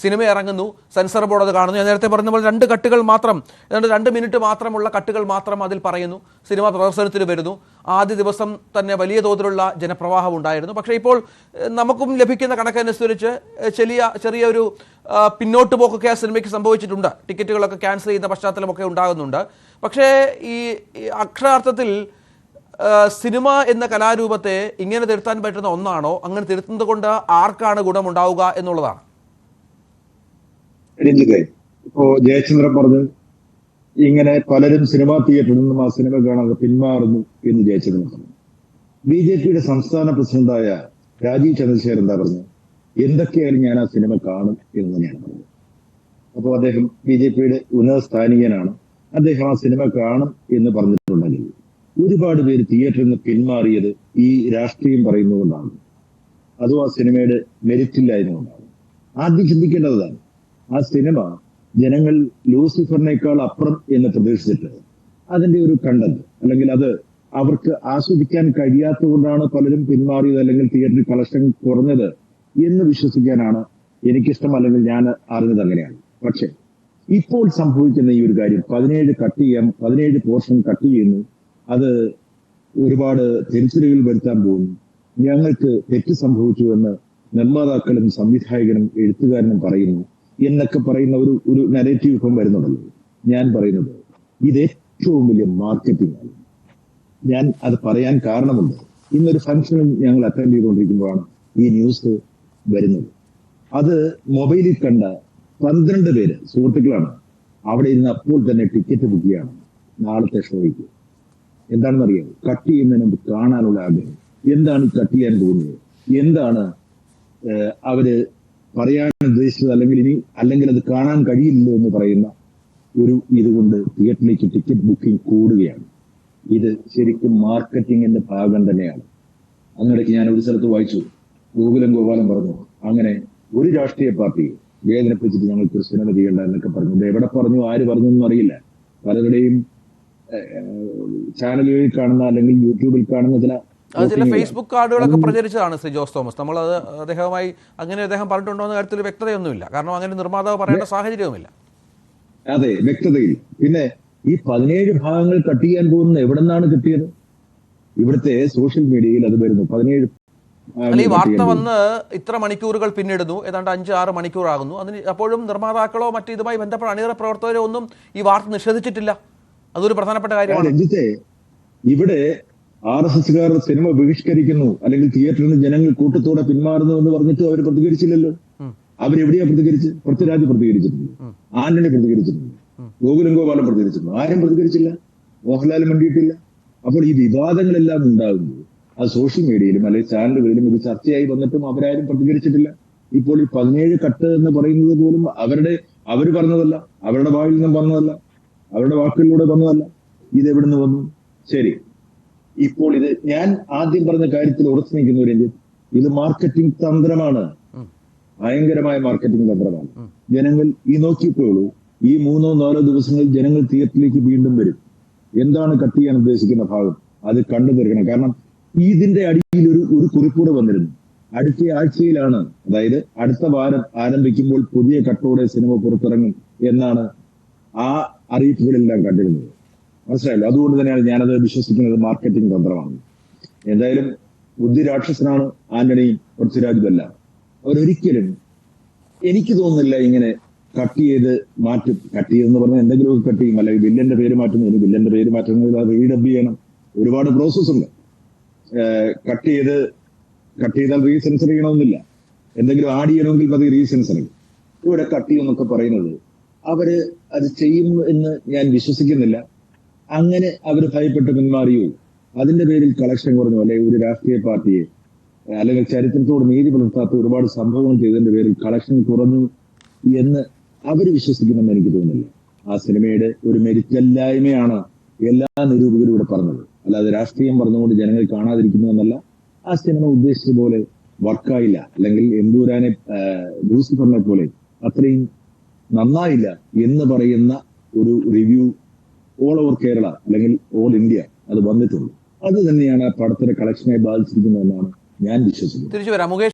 Cinema ഇറങ്ങുന്നു, censor board അത് കാണുന്നു. ഞാൻ നേരത്തെ പറഞ്ഞ പോലെ 2 കട്ടുകൾ മാത്രം, 2 മിനിറ്റ് മാത്രമുള്ള കട്ടുകൾ മാത്രം അതിൽ പറയുന്നു. സിനിമ പ്രദർശനത്തിന് വരുന്നു. ആദ്യ ദിവസം തന്നെ വലിയ തോതിലുള്ള ജനപ്രവാഹം ഉണ്ടായിരുന്നു. പക്ഷേ ഇപ്പോൾ നമുക്കും ലഭിക്കുന്ന കണക്കനുസരിച്ച് ചെറിയൊരു പിന്നോട്ട് പോക്കൊക്കെ ആ സിനിമയ്ക്ക് സംഭവിച്ചിട്ടുണ്ട്. ടിക്കറ്റുകളൊക്കെ ക്യാൻസൽ ചെയ്യുന്ന പശ്ചാത്തലമൊക്കെ ഉണ്ടാകുന്നുണ്ട്. പക്ഷേ ഈ അക്ഷരാർത്ഥത്തിൽ സിനിമ എന്ന കലാരൂപത്തെ ഇങ്ങനെ തിരുത്താൻ പറ്റുന്ന ഒന്നാണോ? അങ്ങനെ തിരുത്തുന്നത് കൊണ്ട് ആർക്കാണ് ഗുണമുണ്ടാവുക എന്നുള്ളതാണ്. ഇപ്പോ ജയചന്ദ്രൻ പറഞ്ഞു ഇങ്ങനെ പലരും സിനിമാ തിയേറ്ററിൽ നിന്നും ആ സിനിമ കാണാതെ പിന്മാറുന്നു എന്ന് ജയചന്ദ്രൻ പറഞ്ഞു. BJP സംസ്ഥാന പ്രസിഡന്റായ രാജീവ് ചന്ദ്രശേഖർ എന്താ പറഞ്ഞു? എന്തൊക്കെയായാലും ഞാൻ ആ സിനിമ കാണും എന്ന് തന്നെയാണ് പറഞ്ഞത്. അപ്പോൾ അദ്ദേഹം BJP ഉന്നത സ്ഥാനീയനാണ്. അദ്ദേഹം ആ സിനിമ കാണും എന്ന് പറഞ്ഞിട്ടുണ്ടെങ്കിൽ ഒരുപാട് പേര് തിയേറ്ററിൽ നിന്ന് പിന്മാറിയത് ഈ രാഷ്ട്രീയം പറയുന്നതുകൊണ്ടാണ്, അതും ആ സിനിമയുടെ മെരിറ്റില്ലായതുകൊണ്ടാണ്. ആദ്യം ചിന്തിക്കേണ്ടതാണ്, ആ സിനിമ ജനങ്ങൾ ലൂസിഫറിനേക്കാൾ അപ്പുറം എന്ന് പ്രതീക്ഷിച്ചിട്ട് അതിന്റെ ഒരു കണ്ടന്റ് അല്ലെങ്കിൽ അത് അവർക്ക് ആസ്വദിക്കാൻ കഴിയാത്തതുകൊണ്ടാണ് പലരും പിന്മാറിയത് അല്ലെങ്കിൽ തിയേറ്ററിൽ കളക്ഷൻ കുറഞ്ഞത് എന്ന് വിശ്വസിക്കാനാണ് എനിക്കിഷ്ടം, അല്ലെങ്കിൽ ഞാൻ അറിഞ്ഞത് അങ്ങനെയാണ്. പക്ഷെ ഇപ്പോൾ സംഭവിക്കുന്ന ഈ ഒരു കാര്യം 17 പോർഷൻ കട്ട് ചെയ്യുന്നു, അത് ഒരുപാട് തിരിച്ചറിവുകൾ വരുത്താൻ പോകുന്നു, ഞങ്ങൾക്ക് തെറ്റ് സംഭവിച്ചു എന്ന് നിർമ്മാതാക്കളും സംവിധായകനും എഴുത്തുകാരനും പറയുന്നു എന്നൊക്കെ പറയുന്ന ഒരു നരേറ്റീവ് ഇപ്പം വരുന്നുണ്ടല്ലോ. ഞാൻ പറയുന്നത് ഇത് ഏറ്റവും വലിയ മാർക്കറ്റിംഗ് ആണ്. ഞാൻ അത് പറയാൻ കാരണമുണ്ട്. ഇന്നൊരു ഫംഗ്ഷനിൽ ഞങ്ങൾ അറ്റൻഡ് ചെയ്തുകൊണ്ടിരിക്കുമ്പോഴാണ് ഈ ന്യൂസ് വരുന്നത്. അത് മൊബൈലിൽ കണ്ട 12 പേര് സുഹൃത്തുക്കളാണ് അവിടെ ഇരുന്ന് അപ്പോൾ തന്നെ ടിക്കറ്റ് ബുക്ക് ചെയ്യാണ് നാളത്തെ ഷോയ്ക്ക്. എന്താണെന്ന് അറിയാമോ? കട്ട് ചെയ്യുന്നതിന് മുമ്പ് കാണാനുള്ള ആഗ്രഹം. എന്താണ് ഈ കട്ട് ചെയ്യാൻ തോന്നുന്നത്, എന്താണ് അവര് പറയാൻ ഉദ്ദേശിച്ചത്, അല്ലെങ്കിൽ അത് കാണാൻ കഴിയില്ലല്ലോ എന്ന് പറയുന്ന ഇതുകൊണ്ട് തിയേറ്ററിലേക്ക് ടിക്കറ്റ് ബുക്കിംഗ് കൂടുകയാണ്. ഇത് ശരിക്കും മാർക്കറ്റിംഗിന്റെ ഭാഗം തന്നെയാണ്. അങ്ങനെയൊക്കെ ഞാൻ ഒരു സ്ഥലത്ത് വായിച്ചു, ഗോപാലൻ പറഞ്ഞു അങ്ങനെ ഒരു രാഷ്ട്രീയ പാർട്ടി വേദനിപ്പിച്ചിട്ട് ഞങ്ങൾക്ക് സിനിമ ചെയ്യണ്ട എന്നൊക്കെ പറഞ്ഞു. ഇത് എവിടെ പറഞ്ഞു, ആര് പറഞ്ഞു എന്നും അറിയില്ല. പലരുടെയും ചാനലുകളിൽ കാണുന്ന അല്ലെങ്കിൽ യൂട്യൂബിൽ കാണുന്ന ചില ഫേസ്ബുക്ക് കാർഡുകളൊക്കെ പ്രചരിച്ചതാണ് ശ്രീ ജോസ് തോമസ്. നമ്മളത് അദ്ദേഹവുമായി അങ്ങനെ അദ്ദേഹം പറഞ്ഞിട്ടുണ്ടോ എന്ന കാര്യത്തിൽ വ്യക്തതയൊന്നുമില്ല. കാരണം അങ്ങനെ നിർമ്മാതാവ് പറയേണ്ട സാഹചര്യവുമില്ല. അതെ, വ്യക്തതയിൽ. പിന്നെ ഈ 17 ഭാഗങ്ങൾ കട്ട് ചെയ്യാൻ പോകുന്നത് എവിടെ നിന്നാണ് കിട്ടിയത്? ഇവിടുത്തെ സോഷ്യൽ മീഡിയയിൽ അത് വരുന്നു. 17 ഈ വാർത്ത വന്ന് ഇത്ര മണിക്കൂറുകൾ പിന്നിടുന്നു, ഏതാണ്ട് 5-6 മണിക്കൂറാകുന്നു. അപ്പോഴും നിർമ്മാതാക്കളോ മറ്റു ഇതുമായി ബന്ധപ്പെട്ട അണിയറ പ്രവർത്തകരോ ഒന്നും ഈ വാർത്ത നിഷേധിച്ചിട്ടില്ല. അതൊരു പ്രധാനപ്പെട്ട കാര്യമാണ്. ഇവിടെ RSSകാർ സിനിമ ബഹിഷ്കരിക്കുന്നു അല്ലെങ്കിൽ തിയേറ്ററിൽ നിന്ന് ജനങ്ങൾ കൂട്ടത്തോടെ പിന്മാറുന്നു എന്ന് പറഞ്ഞിട്ട് അവർ പ്രതികരിച്ചില്ലല്ലോ. അവരെവിടെയാ പ്രതികരിച്ച്? പൃഥ്വിരാജ് പ്രതികരിച്ചിട്ടുണ്ട്, ആന്റണി പ്രതികരിച്ചിട്ടുണ്ട്, ഗോപാലൻ പ്രതികരിച്ചിട്ടുണ്ട്. ആരും പ്രതികരിച്ചില്ല, മോഹൻലാൽ മിണ്ടിയിട്ടില്ല. അപ്പോൾ ഈ വിവാദങ്ങളെല്ലാം ഉണ്ടാകുമ്പോൾ അത് സോഷ്യൽ മീഡിയയിലും അല്ലെങ്കിൽ ചാനലുകളിലും ഇത് ചർച്ചയായി വന്നിട്ടും അവരാരും പ്രതികരിച്ചിട്ടില്ല. ഇപ്പോൾ ഈ 17 കട്ട് എന്ന് പറയുന്നത് പോലും അവർ പറഞ്ഞതല്ല, അവരുടെ വായിൽ നിന്നും വന്നതല്ല, അവരുടെ വാക്കുകളിലൂടെ വന്നതല്ല. ഇതെവിടുന്ന് വന്നു? ശരി, ഇപ്പോൾ ഇത് ഞാൻ ആദ്യം പറഞ്ഞ കാര്യത്തിൽ ഉറച്ചു നിൽക്കുന്നവരെങ്കിൽ ഇത് മാർക്കറ്റിംഗ് തന്ത്രമാണ്, ഭയങ്കരമായ മാർക്കറ്റിംഗ് തന്ത്രമാണ്. ജനങ്ങൾ നോക്കിപ്പോളൂ, ഈ 3-4 ദിവസങ്ങളിൽ ജനങ്ങൾ തിയേറ്ററിലേക്ക് വീണ്ടും വരും. എന്താണ് കട്ട് ചെയ്യാൻ ഉദ്ദേശിക്കുന്ന ഭാഗം അത് കണ്ടു തീർക്കണം. കാരണം ഇതിന്റെ അടിയിൽ ഒരു കുറിപ്പൂടെ വന്നിരുന്നു. അടുത്ത ആഴ്ചയിലാണ്, അതായത് അടുത്ത വാരം ആരംഭിക്കുമ്പോൾ പുതിയ കട്ടോടെ സിനിമ പുറത്തിറങ്ങും എന്നാണ് ആ അറിയിപ്പുകളെല്ലാം കണ്ടിരുന്നത്. മനസ്സിലായല്ലോ? അതുകൊണ്ട് തന്നെയാണ് ഞാനത് വിശ്വസിക്കുന്നത് മാർക്കറ്റിംഗ് തന്ത്രമാണ്. എന്തായാലും ബുദ്ധിരാക്ഷസനാണ് ആന്റണിയും പൃഥ്വിരാജുമെല്ലാം. അവരൊരിക്കലും എനിക്ക് തോന്നുന്നില്ല ഇങ്ങനെ കട്ട് ചെയ്ത് മാറ്റും. കട്ട് ചെയ്തെന്ന് പറഞ്ഞാൽ എന്തെങ്കിലുമൊക്കെ കട്ട് ചെയ്യും, അല്ലെങ്കിൽ വില്ലന്റെ പേര് മാറ്റുന്നു. വില്ലന്റെ പേര് മാറ്റുന്നത് അത് റീഡബ് ചെയ്യണം, ഒരുപാട് പ്രോസസ് ഉണ്ട്. കട്ട് ചെയ്താൽ റീസെൻസർ ചെയ്യണമെന്നില്ല. എന്തെങ്കിലും ആഡ് ചെയ്യണമെങ്കിൽ അത് റീസെൻസറിങ്. ഇവിടെ കട്ട് ചെയ്യുമെന്നൊക്കെ പറയുന്നത് അവര് അത് ചെയ്യും എന്ന് ഞാൻ വിശ്വസിക്കുന്നില്ല. അങ്ങനെ അവർ ഭയപ്പെട്ട് പിന്മാറിയോ, അതിന്റെ പേരിൽ കളക്ഷൻ കുറഞ്ഞു, അല്ലെങ്കിൽ ഒരു രാഷ്ട്രീയ പാർട്ടിയെ അല്ലെങ്കിൽ ചരിത്രത്തോട് നീതി പുലർത്താത്ത ഒരുപാട് സംഭവങ്ങൾ ചെയ്തതിന്റെ പേരിൽ കളക്ഷൻ കുറഞ്ഞു എന്ന് അവർ വിശ്വസിക്കുമെന്ന് എനിക്ക് തോന്നുന്നില്ല. ആ സിനിമയുടെ ഒരു മെരിറ്റല്ലായ്മയാണ് എല്ലാ നിരൂപകരും ഇവിടെ പറഞ്ഞത്, അല്ലാതെ രാഷ്ട്രീയം പറഞ്ഞുകൊണ്ട് ജനങ്ങൾ കാണാതിരിക്കുന്നു എന്നല്ല. ആ സിനിമ ഉദ്ദേശിച്ചതുപോലെ വർക്കായില്ല, അല്ലെങ്കിൽ എന്തൂരാനെ ലൂസിഫറിനെ പോലെ അത്രയും നന്നായില്ല എന്ന് പറയുന്ന ഒരു റിവ്യൂ ഓൾ ഓവർ കേരള അല്ലെങ്കിൽ ഓൾ ഇന്ത്യ അത് വന്നിട്ടുണ്ട്. അത് തന്നെയാണ് ആ പടത്തിന്റെ കളക്ഷനെ ബാധിച്ചിരിക്കുന്നതെന്നാണ് ഞാൻ വിശ്വസിക്കുന്നത്. തിരിച്ചു വരാം മുകേഷ്.